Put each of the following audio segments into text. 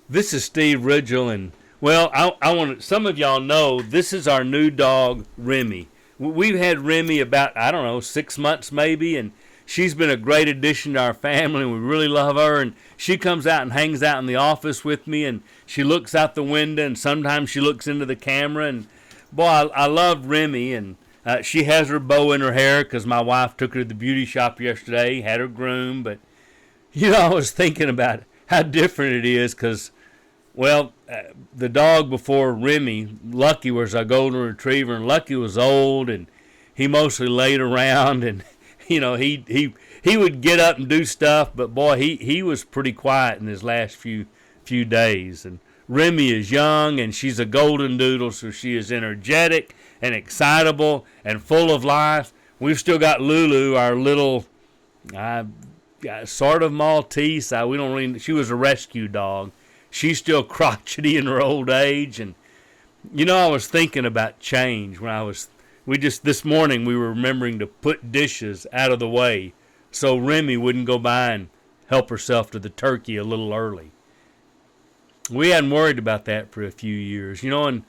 This is Steve Ridgel, and well, I want some of y'all know this is our new dog, Remy. We've had Remy about, I don't know, 6 months maybe, and she's been a great addition to our family, and we really love her. And she comes out and hangs out in the office with me, and she looks out the window, and sometimes she looks into the camera. And boy, I love Remy, and she has her bow in her hair because my wife took her to the beauty shop yesterday, had her groomed. But I was thinking about how different it is because, well, the dog before Remy, Lucky, was our golden retriever, and Lucky was old, and he mostly laid around, and he would get up and do stuff, but boy, he was pretty quiet in his last few days. And Remy is young, and she's a golden doodle, so she is energetic and excitable and full of life. We've still got Lulu, our little sort of Maltese. We don't really. She was a rescue dog. She's still crotchety in her old age, and I was thinking about change when this morning we were remembering to put dishes out of the way so Remy wouldn't go by and help herself to the turkey a little early. We hadn't worried about that for a few years, and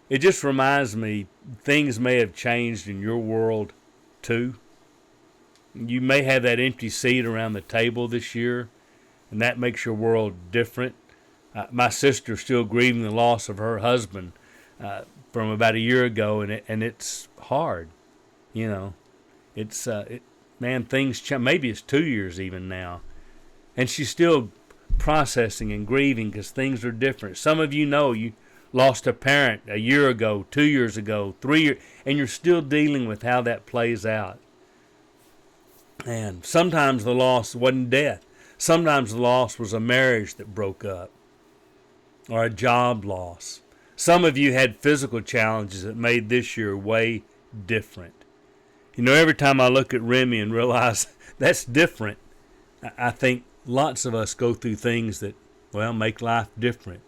it just reminds me things may have changed in your world too. You may have that empty seat around the table this year, and that makes your world different. My sister's still grieving the loss of her husband from about a year ago, and it's hard. Things change. Maybe it's 2 years even now, and she's still processing and grieving because things are different. Some of you lost a parent a year ago, 2 years ago, 3 years, and you're still dealing with how that plays out. And sometimes the loss wasn't death. Sometimes the loss was a marriage that broke up or a job loss. Some of you had physical challenges that made this year way different. Every time I look at Remy and realize that's different, I think lots of us go through things that, make life different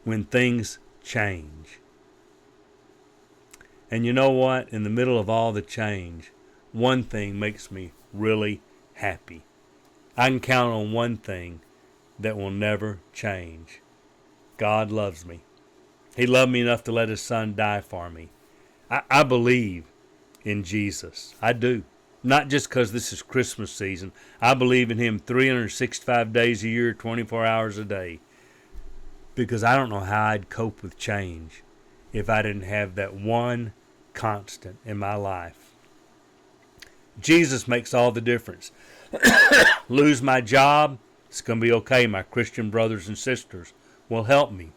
when things change. And you know what? In the middle of all the change, one thing makes me really happy. I can count on one thing that will never change. God loves me. He loved me enough to let his son die for me. I believe in Jesus. I do. Not just because this is Christmas season. I believe in him 365 days a year, 24 hours a day. Because I don't know how I'd cope with change if I didn't have that one constant in my life. Jesus makes all the difference. Lose my job, it's going to be okay. My Christian brothers and sisters will help me.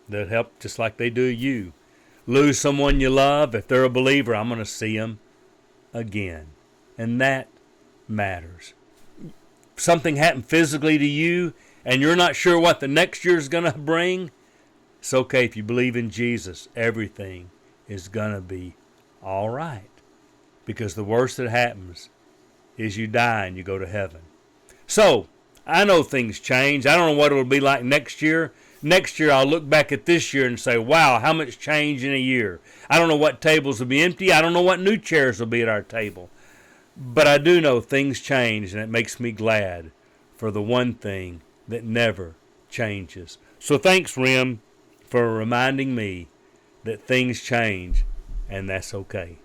They'll help just like they do you. Lose someone you love, if they're a believer, I'm going to see them again. And that matters. Something happened physically to you, and you're not sure what the next year is going to bring, it's okay. If you believe in Jesus, everything is going to be all right. Because the worst that happens is you die and you go to heaven. So, I know things change. I don't know what it will be like next year. Next year, I'll look back at this year and say, wow, how much change in a year. I don't know what tables will be empty. I don't know what new chairs will be at our table. But I do know things change, and it makes me glad for the one thing that never changes. So thanks, Rem, for reminding me that things change, and that's okay.